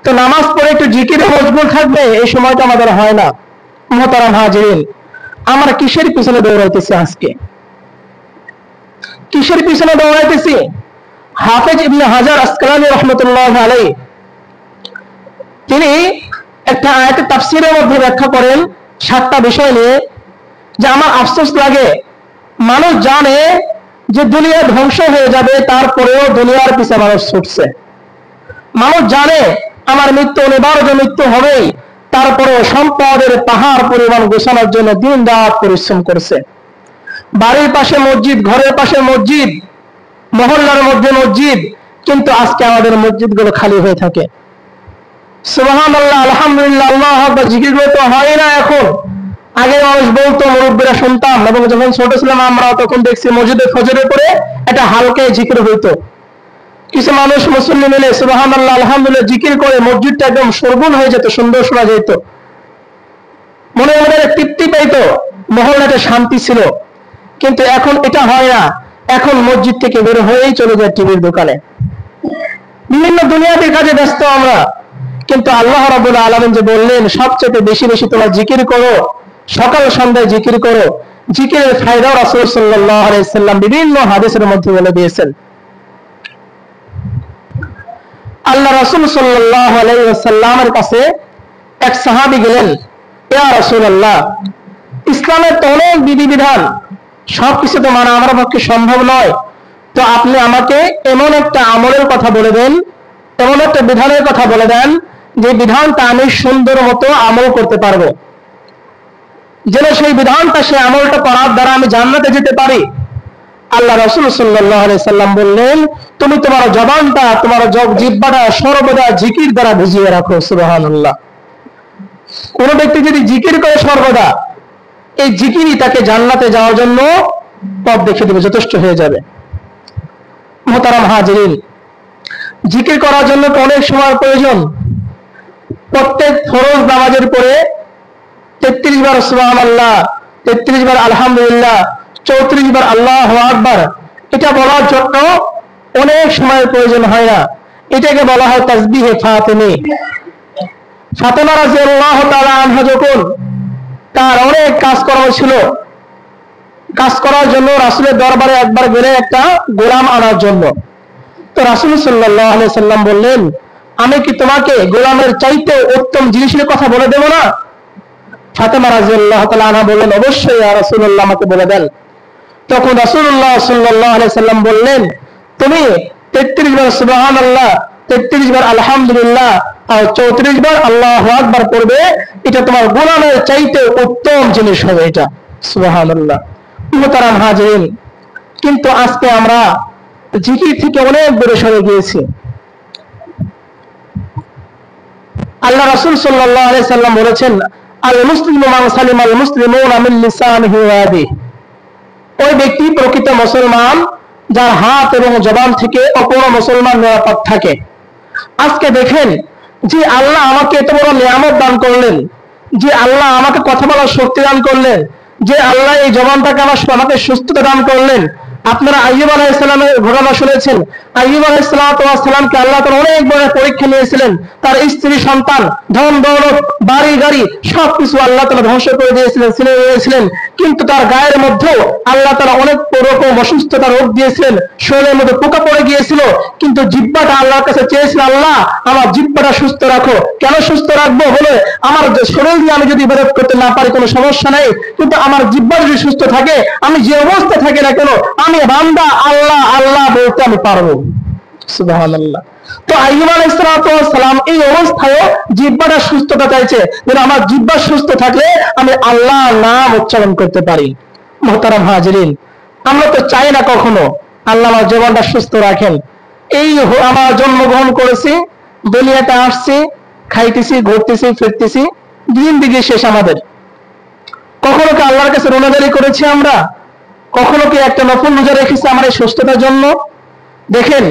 তো নামাজ পড়ে একটু জিকিরে মশগুল থাকবে, এই সময়টা আমাদের হয় না। মুহতারাম হাজিরিন, আমরা কিসের পিছনে দৌড়াইতেছি আজকে? কিসের পিছনে দৌড়াইতেছি? হাফেজ ইবনে হাজার আসকালানী রাহমাতুল্লাহ আলাইহি তিনি একটা আয়াতের তাফসীরের মধ্যে ব্যাখ্যা করেন 7টা বিষয় নিয়ে, যে আমার আফসোস লাগে মানুষ জানে যে দুনিয়া ধ্বংস হয়ে যাবে, তারপরেও দুনিয়ার পিছে মানুষ ছুটছে। মানুষ জানে আমার মৃত্যু অনিবার্য, মৃত্যু হবেই, তারপরেও সম্পদের পাহাড় পরিমাণ গোছানোর জন্য দিন রাত পরিশ্রম করছে। বাড়ির পাশে মসজিদ, ঘরের পাশে মসজিদ, মহল্লার মধ্যে মসজিদ, কিন্তু আজকে আমাদের মসজিদগুলো খালি হয়ে থাকে। সুবহানাল্লাহ, আলহামদুলিল্লাহ, আল্লাহু আকবার জিকিরগুলো তো হয় না এখন। আগে মানুষ বলতো, মুরব্বীরা শুনতাম, এবং যখন ছোট ছিলাম আমরা তখন দেখছি মসজিদে ফজরের পরে একটা হালকা জিকির হইতো। কিছু মানুষ মুসল্লি মিলে সুবহানাল্লাহ, আলহামদুলিল্লাহ জিকির করে মসজিদটা একদম সরবুল হয়ে যেত, সুন্দর শোনা যেত, মনে মনে তৃপ্তি পাইতো, মহল্লাতে শান্তি ছিল। কিন্তু এখন এটা হয় না। এখন মসজিদ থেকে বের হয়েই চলে যায় টিভির দোকানে, বিভিন্ন দুনিয়াতে কাজে ব্যস্ত আমরা। কিন্তু আল্লাহ রাব্বুল আলামিন যে বললেন সবচেয়ে বেশি বেশি তোমরা জিকির করো, সকাল সন্ধ্যায় জিকির করো, জিকিরের ফায়দা রাসূল সাল্লাল্লাহু আলাইহি সাল্লাম বিভিন্ন হাদিসের মধ্যে বলে দিয়েছেন। আল্লাহ রাসূল সাল্লাল্লাহু আলাইহি ওয়াসাল্লামের কাছে এক সাহাবী গেলেন, ইয়া রাসূলুল্লাহ, ইসলামের তো অনেক বিধিবিধান, সবকিছু তো মানা আমার পক্ষে সম্ভব নয়, তো আপনি আমাকে এমন একটা আমলের কথা বলে দেন, এমন একটা বিধানের কথা বলে দেন যে বিধানটা আমি সুন্দর মতো আমল করতে পারবো, যেন সেই বিধানটা, সেই আমলটা করার দ্বারা আমি জান্নাতে যেতে পারি। আল্লাহ রাসূল সাল্লাল্লাহু আলাইহি সাল্লাম বললেন, তুমি তোমার জবানটা, তোমার জিহ্বাটা সর্বদা জিকির দ্বারা ভিজিয়ে রাখো। সুবহানাল্লাহ। কোন ব্যক্তি যদি জিকির করে সর্বদা, এই জিকিরই তাকে জান্নাতে যাওয়ার জন্য পথ দেখিয়ে দেবে, যথেষ্ট হয়ে যাবে। মুহতারাম হাজিরিন, জিকির করার জন্য অনেক সময় প্রয়োজন। প্রত্যেক ফরজ নামাজের পরে 33 বার সুবহানাল্লাহ, 33 বার আলহামদুলিল্লাহ, 34 বার আল্লাহু আকবার, এটা বলার জন্য অনেক সময়ের প্রয়োজন হয় না। এটাকে বলা হয় তাসবিহে ফাতিমি। ফাতেমা রাদিয়াল্লাহু তাআলা আনহা যখন তার অনেক কাজকর্ম ছিল, কাজ করার জন্য রাসূলের দরবারে একবার গেলেন একটা গোলাম আনার জন্য। তো রাসূল সাল্লাল্লাহু আলাইহি সাল্লাম বললেন, আমি কি তোমাকে গোলামের চাইতে উত্তম জিনিসের কথা বলে দেব না? ফাতেমা রাদিয়াল্লাহু তাআলা আনহা বললেন, অবশ্যই ইয়া রাসূলুল্লাহ, আমাকে বলে দেন। তখন রাসূলুল্লাহ সাল্লাল্লাহু আলাইহি সাল্লাম বললেন, তুমি 33 বার সুবহানাল্লাহ, 33 বার আলহামদুলিল্লাহ আর 34 বার আল্লাহু আকবার পড়বে, এটা তোমার গোলামের চাইতে উত্তম জিনিস হবে এটা। সুবহানাল্লাহ। মুহতারাম হাজিরিন, কিন্তু আজকে আমরা জিকির থেকে অনেক দূরে সরে গিয়েছি। আল্লাহ রাসূল সাল্লাল্লাহু আলাইহি সাল্লাম বলেছেন, আল মুসলিমু মান সালিমাল মুসলিমুনা মিন লিসানিহি ওয়া ইয়াদিহি, ওই ব্যক্তি প্রকৃত মুসলমান যার হাত এবং জবান থেকে অপর মুসলমান নিরাপদ থাকে। আজকে দেখেন যে আল্লাহ আমাকে এত বড় নিয়ামত দান করলেন, যে আল্লাহ আমাকে কথা বলার শক্তি দান করলেন, যে আল্লাহ এই জবানটাকে আমাকে সুস্থতা দান করলেন। আপনারা আইয়ুব আলাইহিস সালামের ঘটনা শুনেছেন। আইয়ুব আলাইহিস সালামকে আল্লাহ তাআলা অনেক বড় পরীক্ষা নিয়েছিলেন। তার স্ত্রী সন্তান, ধন দৌলত, বাড়ি গাড়ি সবকিছু আল্লাহ তাআলা ধ্বংস করে দিয়েছিলেন, ছিনিয়ে নিয়েছিলেন। কিন্তু তার গায়ের মধ্যেও আল্লাহ তাআলা অনেক রকম অসুস্থতা রোগ দিয়েছিলেন, শরীরের মধ্যে পোকা পড়ে গিয়েছিল। কিন্তু জিহ্বাটা আল্লাহর কাছে চেয়েছিলেন, আল্লাহ আমার জিহ্বাটা সুস্থ রাখো। কেন সুস্থ রাখবো? বলে আমার শরীর দিয়ে আমি যদি ইবাদত করতে না পারি কোনো সমস্যা নাই, কিন্তু আমার জিহ্বা যদি সুস্থ থাকে, আমি যে অবস্থা থাকি না কেন, আমি বান্দা আল্লাহ আল্লাহ বলতে আমি পারবো। সুবহানাল্লাহ। তো আইয়ুব আলাইহিস সালাম এই অবস্থায় জিহ্বাটা সুস্থতা চাইছে, যেন আমার জিহ্বা সুস্থ থাকলে আমি আল্লাহর নাম উচ্চারণ করতে পারি। মুহতারাম হাজিরিন, আমরা তো চাই না কখনো আল্লাহ আমার জীবনটা সুস্থ রাখেন। এই আমার জন্মগ্রহণ করেছি, দুনিয়াতে আসছি, খাইতেছি, ঘুরতেছি, ফিরতেছি, জিন্দেগি শেষ আমাদের। কখনো কি আল্লাহর কাছে রোনাজারি করেছি আমরা? কখনো কি একটা নফল রোজা রেখেছি আমার এই সুস্থতার জন্য? দেখেন,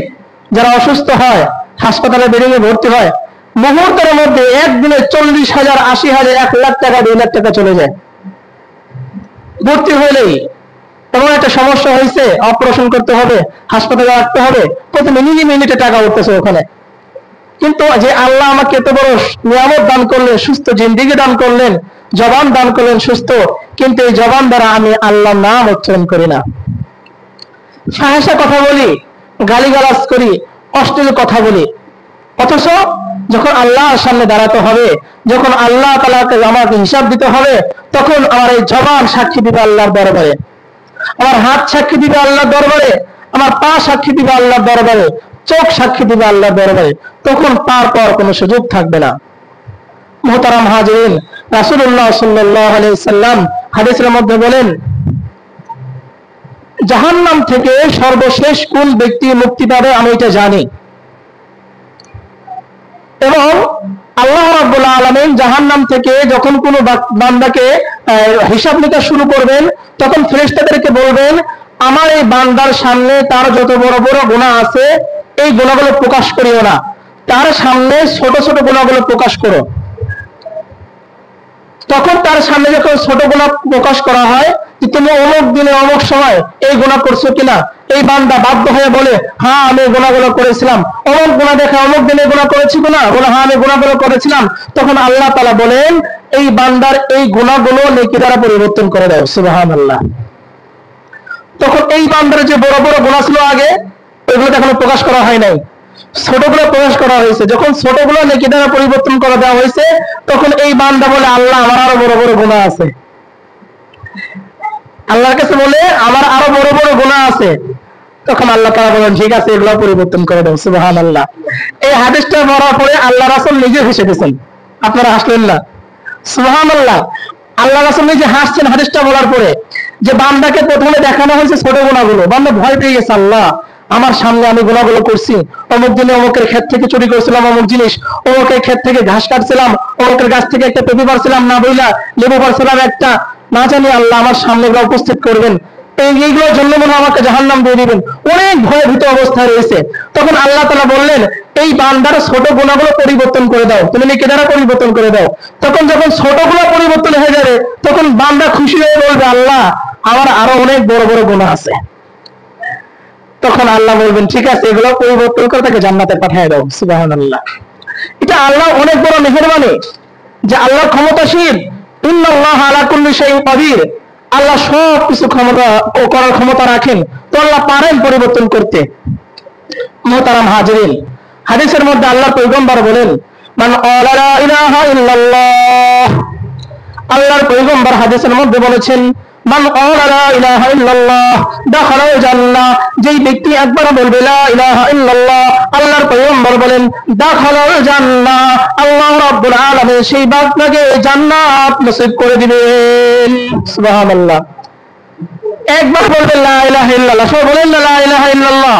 যারা অসুস্থ হয়, হাসপাতালে বেরিয়ে ভর্তি হয়, মুহূর্তের মধ্যে একদিনে 40,000, 80,000, 1 লাখ টাকা, 2 লাখ টাকা চলে যায়। ভর্তি হলেই এমন একটা সমস্যা হয়েছে, অপারেশন করতে হবে, হাসপাতালে রাখতে হবে, প্রতি মিনিটে টাকা উঠতেছে ওখানে। কিন্তু যে আল্লাহ আমাকে এত বড় নিয়ামত দান করলেন, সুস্থ জিন্দেগি দান করলেন, জবান দান করলেন সুস্থ, কিন্তু এই জবান দ্বারা আমি আল্লাহর নাম উচ্চারণ করি না, ফাহিশা কথা বলি, গালিগালাজ করি, অশ্লীল কথা বলি। অথচ যখন আল্লাহর সামনে দাঁড়াতে হবে, যখন আল্লাহ তাআলাকে আমাকে হিসাব দিতে হবে, তখন আমার এই জবান সাক্ষী দিবে আল্লাহর দরবারে, আমার হাত সাক্ষী দিবে আল্লাহর দরবারে, আমার পা সাক্ষী দিবে আল্লাহর দরবারে, চোখ সাক্ষী দিবে আল্লাহর দরবারে। তখন পার পাওয়ার কোনো সুযোগ থাকবে না। মুহতারাম হাজিরিন, রাসূলুল্লাহ সাল্লাল্লাহু আলাইহি সাল্লাম হাদিসের মধ্যে বলেন, জাহান্নাম থেকে সর্বশেষ কোন ব্যক্তি মুক্তি পাবে আমি এটা জানি, এবং আল্লাহ রাব্বুল আলামিন জাহান্নাম থেকে যখন কোনো বান্দাকে হিসাব নিকাশ শুরু করবেন, তখন ফেরেশতাদেরকে বলবেন, আমার এই বান্দার সামনে তার যত বড় বড় গুনাহ আছে এই গুনাহগুলো প্রকাশ করিও না, তার সামনে ছোট ছোট গুনাহগুলো প্রকাশ করো। তখন তার সামনে যখন ছোট গুনাহ প্রকাশ করা হয়, যে তুমি অমুক দিনে অমুক সময় এই গুনাহ করছো কিনা, এই বান্দা বাধ্য হয়ে বলে, হ্যাঁ আমি গুনাহগুলো করেছিলাম, অমুক গুনাহ দেখে অমুক দিনে গুনাহ করেছি কিনা, বলে হ্যাঁ আমি গুনাহগুলো করেছিলাম। তখন আল্লাহ তাআলা বলেন, এই বান্দার এই গুনাহগুলো নেকি দ্বারা পরিবর্তন করে দাও। সুবহানাল্লাহ। তখন এই বান্দার যে বড় বড় গুনাহ ছিল আগে, ওইগুলো এখনো প্রকাশ করা হয় নাই, ছোটগুলো প্রকাশ করা হয়েছে। যখন ছোটগুলো নেকি দ্বারা পরিবর্তন করে দেওয়া হয়েছে, তখন এই বান্দা বলে, আল্লাহ আমার আরো বড় বড় গুনাহ আছে। আল্লাহর কাছে বলে, আমার আরো বড় বড় গুনাহ আছে। তখন আল্লাহ তাআলা বলেন, ঠিক আছে, এগুলো পরিবর্তন করে দাও। সুবহানাল্লাহ। এই হাদিসটা পড়ার পরে আল্লাহ রাসূল নিজে হেসে দিয়েছেন। আপনারা হাসলেন না? সুবহানাল্লাহ। আল্লাহ রাসূল নিজে হাসছেন হাদিসটা বলার পরে, যে বান্দাকে প্রথমে দেখানো হয়েছে ছোট গুনাহগুলো, বান্দা ভয় পেয়ে গেছে, আল্লাহ আমার সামনে আমি গুনাহগুলো করছি, অমুক দিনে অমুকের ক্ষেত থেকে চুরি করছিলাম অমুক জিনিস, অমুকের ক্ষেত থেকে ঘাস কাটছিলাম, অমুকের গাছ থেকে একটা পেঁপে পারছিলাম না বইলা, লেবু পারছিলাম একটা, না জানি আল্লাহ আমার সামনে এগুলো উপস্থিত করবেন, এইগুলোর জন্য মনে আমাকে জাহান্নাম দিয়ে দিবেন, অনেক ভয়ভীত অবস্থায় রয়েছে। তখন আল্লাহ তাআলা বললেন, এই বান্দার ছোট গুনাহগুলো পরিবর্তন করে দাও, তুমি নেকি দ্বারা পরিবর্তন করে দাও। তখন যখন ছোটগুলো পরিবর্তন হয়ে যাবে, তখন বান্দা খুশি হয়ে বলবে, আল্লাহ আমার আরো অনেক বড় বড় গুনাহ আছে। তখন আল্লাহ বলবেন, ঠিক আছে, এগুলো পরিবর্তন করে তাকে জান্নাতে পাঠিয়ে দাও। সুবহানাল্লাহ। এটা আল্লাহ অনেক বড় মেহেরবানি, যে আল্লাহ ক্ষমতাশীল। ইন্নাল্লাহা আলা কুল্লি শাইইন কাদির। আল্লাহ সব কিছু ক্ষমতা ও করার ক্ষমতা রাখেন, তো আল্লাহ পারেন পরিবর্তন করতে। মুহতারাম হাজিরিন, হাদিসের মধ্যে আল্লাহর পয়গম্বর বলেন, মান ক্বালা লা ইলাহা ইল্লাল্লাহ, আল্লাহর পয়গম্বর হাদিসের মধ্যে বলেছেন, মান ক্বালা লা ইলাহা ইল্লাল্লাহ দাখালাল জান্নাহ, যেই ব্যক্তি একবার বলবে লা ইলাহা ইল্লাল্লাহ, আল্লাহর পয়গম্বর বলেন, দাখালাল জান্নাহ, আল্লাহ রাব্বুল আলামিন সেই বান্দাকে জান্নাত নসিব করে দিবেন। সুবহানাল্লাহ। একবার বলবেন লা ইলাহা ইল্লাল্লাহ, সবাই বলেন না লা ইলাহা ইল্লাল্লাহ।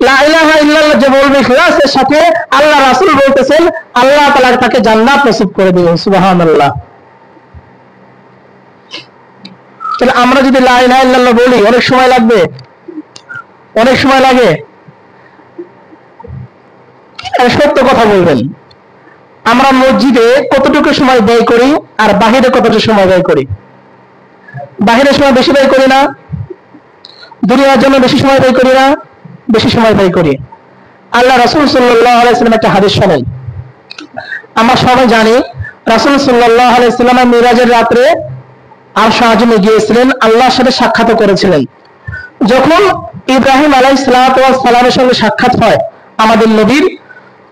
লা ইলাহা ইল্লাল্লাহ যে বলবে ইখলাসের সাথে, আল্লাহ রাসূল বলতেছেন আল্লাহ তাআলা তাকে জান্নাত নসিব করে দিবেন। সুবহানাল্লাহ। তাহলে আমরা যদি লা ইলাহা ইল্লাল্লাহ বলি, অনেক সময় লাগবে, অনেক সময় লাগে। সত্য কথা বলবেন, আমরা মসজিদে কতটুকু সময় ব্যয় করি আর বাহিরে কতটুকু সময় ব্যয় করি? বাহিরের সময় বেশি ব্যয় করি না? দুনিয়ার জন্য বেশি সময় ব্যয় করি না? বেশি সময় ব্যয় করি। আল্লাহ রাসূল সাল্লাল্লাহু আলাইহি ওয়াসাল্লাম একটা হাদিস শোনেন। আমরা সবাই জানি রাসূল সাল্লাল্লাহু আলাইহি ওয়াসাল্লাম মিরাজের রাতে আরশ আযমে গিয়েছিলেন, আল্লাহর সাথে সাক্ষাৎ করেছিলেন। যখন ইব্রাহিম আলাইহিস সালাতু ওয়াস সালামের সঙ্গে সাক্ষাৎ হয় আমাদের নবীর,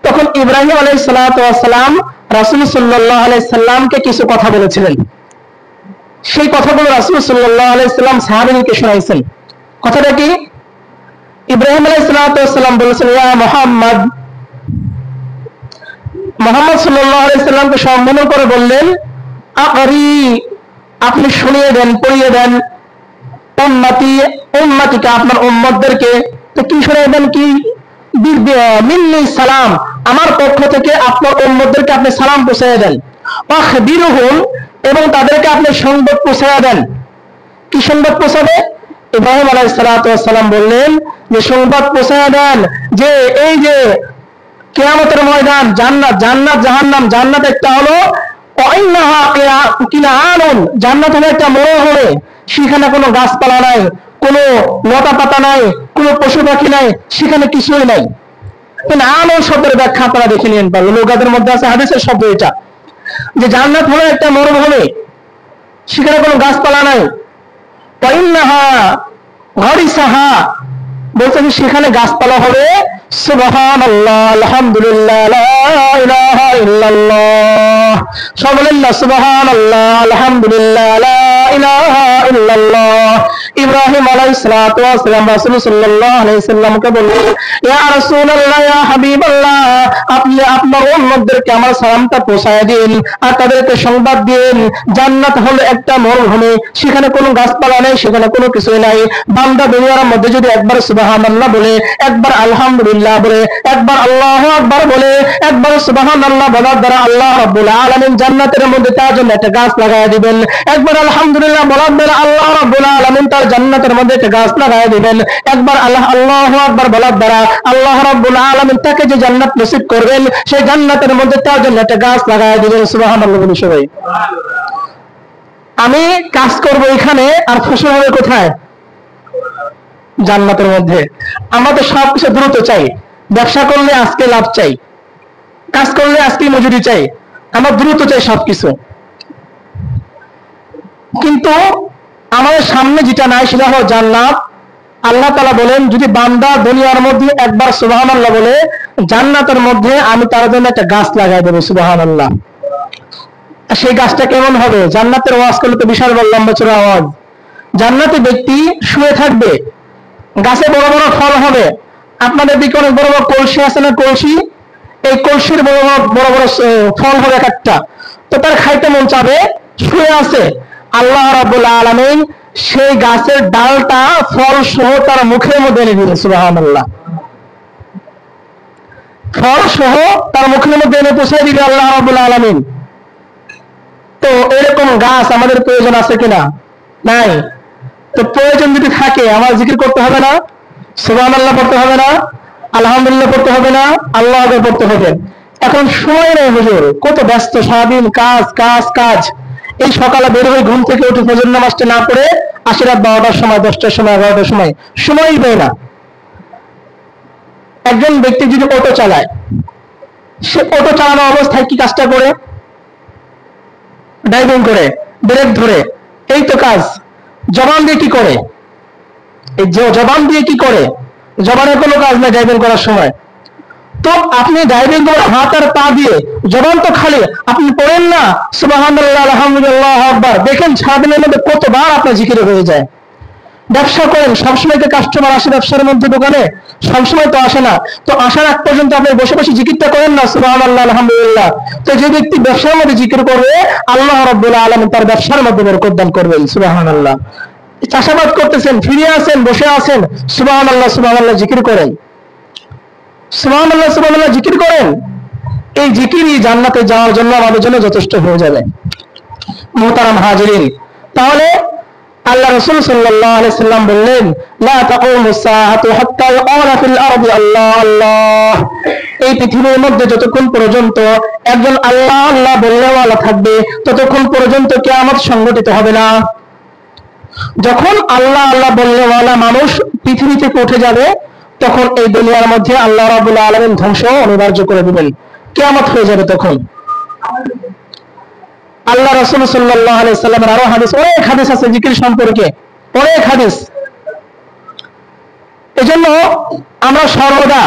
তখন ইব্রাহিম আলাইহিস সালাতু ওয়াস সালাম রাসূল সাল্লাল্লাহু আলাইহি সাল্লামকে কিছু কথা বলেছিলেন। সেই কথাগুলো রাসূল সাল্লাল্লাহু আলাইহি সাল্লাম সাহাবীদেরকে শোনাইছেন। কথাটা কি? ইব্রাহিম আলাইহিস সালাতু ওয়াস সালাম বলেছেন, ইয়া মুহাম্মদ, মুহাম্মদ সাল্লাল্লাহু আলাইহি সাল্লামকে সম্বোধন করে বললেন, আকরি, আপনি শুনিয়ে দেন, পড়িয়ে দেন, উম্মতি, উম্মতিকে, আপনার উম্মতদেরকে। তো কি শুনিয়ে দেন? কি? মিন্নি সালাম, আমার পক্ষ থেকে আপনার উম্মতদেরকে আপনি সালাম পৌঁছায় দেন। আখবিরহুম, এবং তাদেরকে আপনি সংবাদ পৌঁছায় দেন। কি সংবাদ পৌঁছাবে? ইব্রাহিম আলাইহিস সালাতু ওয়াস সালাম বললেন যে সংবাদ পৌঁছায় দেন যে এই যে কিয়ামতের ময়দান, জান্নাত, জান্নাত জাহান্নাম, জান্নাত একটা হলো জান্নাত হলো একটা মরুভূমি, সেখানে কোনো গাছপালা নাই, কোনো লতা পাতা নাই, কোনো পশু পাখি নাই, সেখানে কিছুই নাই। আনন্দ শব্দের ব্যাখ্যা আপনারা দেখে নিন, পারবেন লোকাদের মধ্যে আছে হাদিসের শব্দ এটা, যে জান্নাত হলো একটা মরুভূমি, সেখানে কোনো গাছপালা নাই। বলছে যে সেখানে গাছপালা হবে সুবহানাল্লাহ, আলহামদুলিল্লাহ, লা ইলাহা ইল্লাল্লাহ। সব বলেন না সুবহানাল্লাহ, আলহামদুলিল্লাহ, লা ইলাহা ইল্লাল্লাহ। ইব্রাহিম আলাইহিস সালাতু ওয়াস সালাম রাসূল সাল্লাল্লাহু আলাইহি সাল্লামকে বললেন, ইয়া রাসূলুল্লাহ, ইয়া হাবিবাল্লাহ, আপনি আপনার উম্মতদেরকে আমার সালামটা পৌঁছায় দিন আর তাদেরকে সংবাদ দিন জান্নাত হলো একটা মরুভূমি, সেখানে কোনো গাছপালা নেই, সেখানে কোনো কিছুই নাই। বান্দা দুনিয়ার মধ্যে যদি একবার সুবহানাল্লাহ বলে, একবার আলহামদুলিল্লাহ বলে, একবার আল্লাহু আকবার বলে, একবার সুবহানাল্লাহ বলার দ্বারা আল্লাহ রাব্বুল আলামিন জান্নাতের মধ্যে তার জন্য একটা গাছ লাগায় দিবেন। একবার আলহামদুলিল্লাহ বলার দ্বারা আল্লাহ রাব্বুল আলামিন তার জান্নাতের মধ্যে একটা গাছ লাগায় দিবেন। একবার আল্লাহু আকবার বলার দ্বারা আল্লাহ রাব্বুল আলামিন তাকে যে জান্নাত নসিব করবেন, সেই জান্নাতের মধ্যে তার জন্য একটা গাছ লাগায় দিবেন। সুবহানাল্লাহ বলি সবাই। আমি কাজ করব এখানে আর ফসল হবে কোথায়? জান্নাতের মধ্যে। আমরা তো সবকিছু দ্রুত চাই, ব্যবসা করলে আজকে লাভ চাই, কাজ করলে আজকে মজুরি চাই, আমরা দ্রুত চাই সবকিছু। কিন্তু আমাদের সামনে যেটা নাই সেটা হলো জান্নাত। আল্লাহ তাআলা বলেন, যদি বান্দা দুনিয়ার মধ্যে একবার সুবহানাল্লাহ বলে, জান্নাতের মধ্যে আমি তার জন্য একটা গাছ লাগাই দেব। সুবহানাল্লাহ। সেই গাছটা কেমন হবে? জান্নাতের ওয়াজ করলে তো বিশাল বড় লম্বা চড়া আওয়াজ। জান্নাতে ব্যক্তি শুয়ে থাকবে, গাছে বড় বড় ফল হবে। আপনাদের দিকে অনেক বড় বড় কলসি আছে না, কলসি, এই কলসির বড় বড় বড় ফল হবে এক একটা। তো তার খাইতে মন চাবে, শুয়ে আছে। আল্লাহ রাব্বুল আলামিন সেই গাছের ডালটা ফল সহ তার মুখের মধ্যে এনে দিলেন। সুবহানাল্লাহ। ফল সহ তার মুখের মধ্যে এনে পৌঁছে দিবে আল্লাহ রাব্বুল আলামিন। তো এরকম গাছ আমাদের প্রয়োজন আছে কিনা? নাই। তো প্রয়োজন যদি থাকে, আমার জিকির করতে হবে না? সুবহানাল্লাহ পড়তে হবে না? আলহামদুলিল্লাহ পড়তে হবে না? আল্লাহু আকবার পড়তে হবে। এখন সময় নেই হুজুর, কত ব্যস্ত, সারাদিন কাজ কাজ কাজ। এই সকালে বের হয়ে ঘুম থেকে উঠে ফজর নামাজটা না পড়ে আসি রাত 12টার সময়, 10টার সময়, 11টার সময়, সময়ই দেয় না। একজন ব্যক্তি যদি অটো চালায়, সে অটো চালানো অবস্থায় কি কাজটা করে? ড্রাইভিং করে, ব্রেক ধরে, এই তো কাজ। জবান দিয়ে কি করে? এই জবান দিয়ে কি করে? জবানের কোনো কাজ নেই ড্রাইভিং করার সময়। তো আপনি ড্রাইভিং করার হাত আর পা দিয়ে, জবান তো খালি, আপনি পড়েন না সুবহানাল্লাহ, আলহামদুলিল্লাহ, আল্লাহু আকবার। দেখেন সারাদিনের মধ্যে কতবার আপনার জিকির হয়ে যায়। ব্যবসা করেন, সবসময় তো কাস্টমার আসে ব্যবসার মধ্যে, দোকানে সবসময় তো আসে না। তো আসার আগ পর্যন্ত আপনি বসে বসে জিকিরটা করেন না সুবহানাল্লাহ, আলহামদুলিল্লাহ। তো যে ব্যক্তি ব্যবসার মধ্যে জিকির করবে, আল্লাহ রাব্বুল আলামিন তার ব্যবসার মধ্যে বরকত দান করবেন। সুবহানাল্লাহ। চাষাবাদ করতেছেন, ফিরে আছেন, বসে আছেন, সুবহানাল্লাহ সুবহানাল্লাহ জিকির করেন, সুবহানাল্লাহ সুবহানাল্লাহ জিকির করেন। এই জিকিরই জান্নাতে যাওয়ার জন্য আমাদের জন্য যথেষ্ট হয়ে যাবে। মুহতারাম হাজিরিন, তাহলে আল্লাহ রাসূল সাল্লাল্লাহু আলাইহি সাল্লাম বললেন, লা তাকুমুস সাআতু হাত্তা ইউকালা ফিল আরদি আল্লাহ আল্লাহ। এই পৃথিবীর মধ্যে যতক্ষণ পর্যন্ত একজন আল্লাহ আল্লাহ বললেওয়ালা থাকবে, ততক্ষণ পর্যন্ত কিয়ামত সংঘটিত হবে না। যখন আল্লাহ আল্লাহ বললেওয়ালা মানুষ পৃথিবী থেকে উঠে যাবে, তখন এই দুনিয়ার মধ্যে আল্লাহ রাব্বুল আলামিন ধ্বংস অনিবার্য করে দিবেন, কিয়ামত হয়ে যাবে তখন। আল্লাহ রাসূল সাল্লাল্লাহু আলাইহি সাল্লামের আরো হাদিস, অনেক হাদিস আছে জিকির সম্পর্কে, অনেক হাদিস। এজন্য আমরা সর্বদা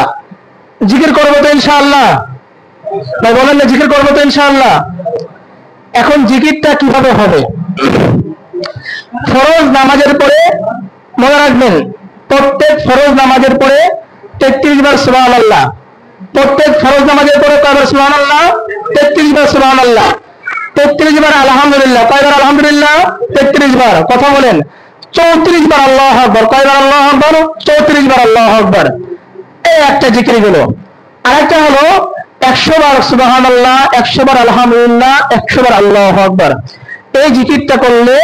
জিকির করবো তো ইনশাআল্লাহ, ভাই বলেন না জিকির করবো তো ইনশাআল্লাহ। এখন জিকিরটা কিভাবে হবে? ফরজ নামাজের পরে মনে রাখবেন, প্রত্যেক ফরজ নামাজের পরে 33 বার সুবহানাল্লাহ। প্রত্যেক ফরজ নামাজের পরে কয়বার সুবহানাল্লাহ? 33 বার সুবহানাল্লাহ। 33 বার আলহামদুলিল্লাহ। কয়বার আলহামদুলিল্লাহ? 33 বার। কথা বলেন। 34 বার আল্লাহু আকবার। কয়বার আল্লাহু আকবার? 34 বার আল্লাহু আকবার। এই একটা জিকির হলো। আরেকটা হলো 100 বার সুবহানাল্লাহ, 100 বার আলহামদুলিল্লাহ, 100 বার আল্লাহু আকবার। এই জিকিরটা করলে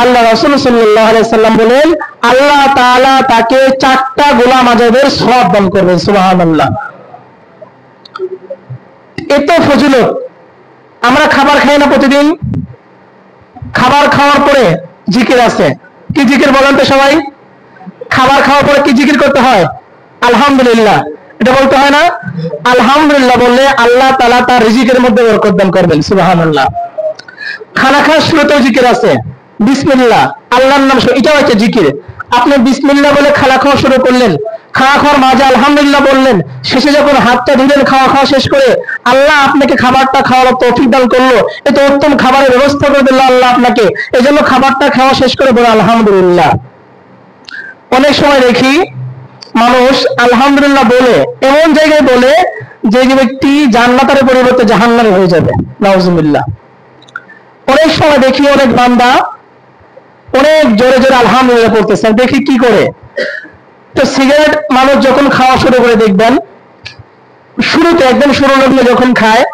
আল্লাহ রাসূল সাল্লাল্লাহু আলাইহি সাল্লাম বলেন, আল্লাহ তাআলা তাকে 4টা গোলাম আযাবের সওয়াব দান করবেন। সুবহানাল্লাহ। এত ফজিলত। আমরা খাবার খাই না প্রতিদিন? খাবার খাওয়ার পরে জিকির আছে। কি জিকির বলেন তো সবাই? খাবার খাওয়ার পরে কি জিকির করতে হয়? আলহামদুলিল্লাহ। এটা বলতে হয় না? আলহামদুলিল্লাহ বললে আল্লাহ তাআলা তার রিজিকের মধ্যে বরকত দান করবেন। সুবহানাল্লাহ। খানা খাওয়ার শুরুতেও জিকির আছে, বিসমিল্লাহ, আল্লাহর নাম, এটাও একটা জিকির। আপনি বিসমিল্লাহ বলে খানা খাওয়া শুরু করলেন, খাওয়া খাওয়ার মাঝে আলহামদুলিল্লাহ বললেন, শেষে যখন হাতটা ধুলেন খাওয়া খাওয়া শেষ করে, আল্লাহ আপনাকে খাবারটা খাওয়ার তৌফিক দান করলো, এত উত্তম খাবারের ব্যবস্থা করে দিল আল্লাহ আপনাকে, এই জন্য খাবারটা খাওয়া শেষ করে বলে আলহামদুলিল্লাহ। অনেক সময় দেখি মানুষ আলহামদুলিল্লাহ বলে এমন জায়গায় বলে যে ব্যক্তি জান্নাতের পরিবর্তে জাহান্নামে হয়ে যাবে, নাউজুবিল্লাহ। অনেক সময় দেখি অনেক বান্দা অনেক জোরে জোরে আলহামদুলিল্লাহ বলতেছে, দেখি কি করে। তো সিগারেট মানুষ যখন খাওয়া শুরু করে দেখবেন, শুরুতে একদম শুরু লগ্নে যখন খায়,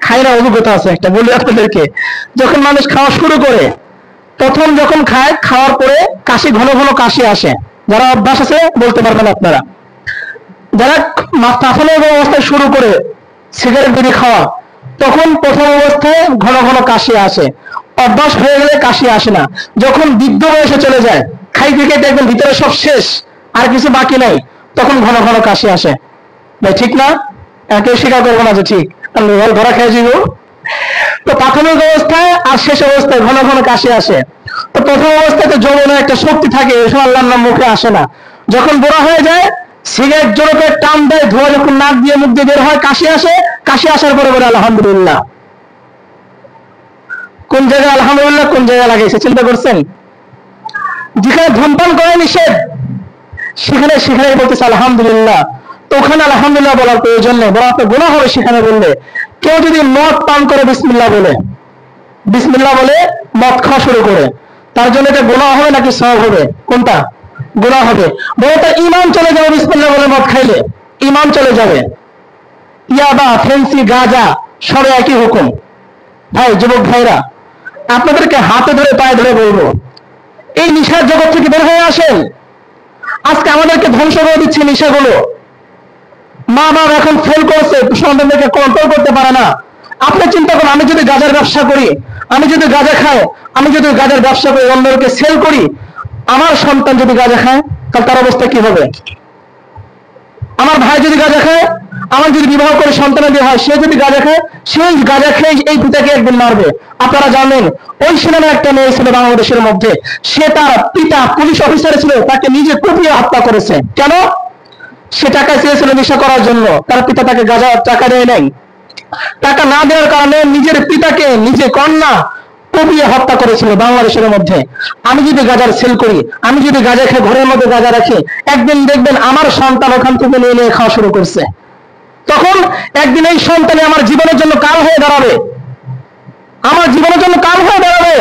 খাইরা অভিজ্ঞতা আছে একটা, বলি আপনাদেরকে। যখন মানুষ খাওয়া শুরু করে, প্রথম যখন খায়, খাওয়ার পরে কাশি, ঘন ঘন কাশি আসে। যারা অভ্যাস আছে বলতে পারবেন আপনারা। যারা প্রাথমিক অবস্থায় শুরু করে সিগারেট বিড়ি খাওয়া, তখন প্রথম অবস্থায় ঘন ঘন কাশি আসে, অভ্যাস হয়ে গেলে কাশি আসে না। যখন বৃদ্ধ বয়সে চলে যায়, খাইতে খাইতে একদম ভিতরে সব শেষ, আর কিছু বাকি নাই, তখন ঘন ঘন কাশি আসে। ভাই ঠিক না? কেউ স্বীকার করবো না যে ঠিক, ধরা খেয়ে যাবো। তো প্রাথমিক অবস্থায় আর শেষ অবস্থায় ঘন ঘন কাশি আসে। তো প্রথম অবস্থায় তো যৌবনের একটা শক্তি থাকে, এসব আল্লাহর নাম মুখে আসে না। যখন বুড়া হয়ে যায়, সিগারেট জোরে করে টান দেয়, ধোঁয়া যখন নাক দিয়ে মুখ দিয়ে বের হয়, কাশি আসে, কাশি আসার পরে বলে আলহামদুলিল্লাহ। কোন জায়গায় আলহামদুলিল্লাহ, কোন জায়গায় লাগাইছে চিন্তা করছেন? যেখানে ধূমপান করা নিষেধ, সেখানে সেখানে বলতেছে আলহামদুলিল্লাহ। তো ওখানে আলহামদুলিল্লাহ বলার প্রয়োজন নেই, বরং আপনার গুনাহ হবে সেখানে বললে। কেউ যদি মদ পান করে বিসমিল্লাহ বলে, বিসমিল্লাহ বলে মদ খাওয়া শুরু করে, তার জন্য এটা গুনাহ হবে নাকি সওয়াব হবে? কোনটা? গুনাহ হবে। বলে তার ঈমান চলে যাবে, বিসমিল্লাহ বলে মদ খাইলে ঈমান চলে যাবে। ইয়াবা, ফেন্সি, গাঁজা সবে একই হুকুম। ভাই, যুবক ভাইরা, আপনাদেরকে হাতে ধরে পায়ে ধরে বলবো, এই নেশার জগৎ থেকে বের হয়ে আসেন। আজকে আমাদেরকে ধ্বংস করে দিচ্ছে নেশাগুলো। মা বাবা এখন ফেল করছে, সন্তানদেরকে কন্ট্রোল করতে পারে না। আপনি চিন্তা করুন, আমি যদি গাঁজার ব্যবসা করি, আমি যদি গাঁজা খাই, আমি যদি গাঁজার ব্যবসা করি, অন্যকে সেল করি, আমার সন্তান যদি গাঁজা খায়, তাহলে তার অবস্থা কি হবে? আমার ভাই যদি গাঁজা খায়, আমার যদি বিবাহ করে সন্তানের বিয়ে হয়, সে যদি গাঁজা খায়, সেই গাঁজা খেয়ে এই পিতাকে একদিন মারবে। আপনারা জানেন, ওই সিনেমা একটা মেয়ে ছিল বাংলাদেশের মধ্যে, সে তার পিতা পুলিশ অফিসার ছিল, তাকে নিজে কুপিয়ে হত্যা করেছে। কেন? সে টাকা চেয়েছিল নেশা করার জন্য, তার পিতা তাকে গাঁজা টাকা দেয় নাই। টাকা না দেওয়ার কারণে নিজের পিতাকে, নিজে কন্যা কুপিয়ে হত্যা করেছিল বাংলাদেশের মধ্যে। আমি যদি গাঁজার সেল করি, আমি যদি গাঁজা খেয়ে ঘরের মধ্যে গাঁজা রাখি, একদিন দেখবেন আমার সন্তান ওখান থেকে নিয়ে নিয়ে খাওয়া শুরু করছে। তখন একদিন এই সন্তানে আমার জীবনের জন্য কাল হয়ে দাঁড়াবে, আমার জীবনের জন্য কাল হয়ে দাঁড়াবে।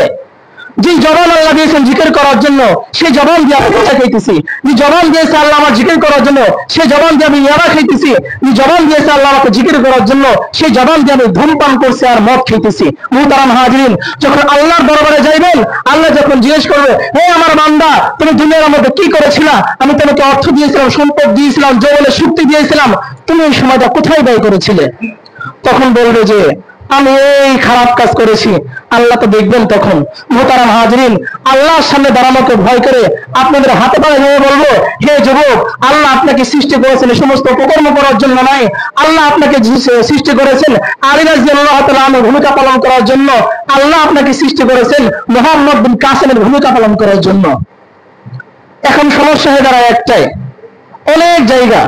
যে জবান আল্লাহ দিয়েছেন জিকির করার জন্য, সেই জবান দিয়ে আমি পেঁচা খাইতেছি। যে জবান দিয়েছে আল্লাহ আমার জিকির করার জন্য, সেই জবান দিয়ে আমি ইয়াবা খাইতেছি। যে জবান দিয়েছে আল্লাহ আমাকে জিকির করার জন্য, সেই জবান দিয়ে আমি ধূমপান করছি আর মদ খাইতেছি। মুহতারাম হাজিরিন, যখন আল্লাহর দরবারে যাইবেন, আল্লাহ যখন জিজ্ঞেস করবে, হে আমার বান্দা, তুমি দুনিয়ার মধ্যে কি করেছিলা? আমি তোমাকে অর্থ দিয়েছিলাম, সম্পদ দিয়েছিলাম, যৌবনের শক্তি দিয়েছিলাম, তুমি এই সময়টা কোথায় ব্যয় করেছিলে? তখন বলবে যে আমি এই খারাপ কাজ করেছি। আল্লাহ তো দেখবেন তখন। মুহতারাম হাজিরিন, আল্লাহর সামনে দাঁড়ানোকে ভয় করে আপনাদের হাতে পায়ে ধরে বলবো, হে যুবক, আল্লাহ আপনাকে সৃষ্টি করেছেন এই সমস্ত অপকর্ম করার জন্য নয়। আল্লাহ আপনাকে সৃষ্টি করেছেন আলী রাদিয়াল্লাহু তাআলা আনহুর ভূমিকা পালন করার জন্য। আল্লাহ আপনাকে সৃষ্টি করেছেন মুহাম্মদ বিন কাসিমের ভূমিকা পালন করার জন্য। এখন সমস্যা হয়ে দাঁড়ায় একটাই, অনেক জায়গা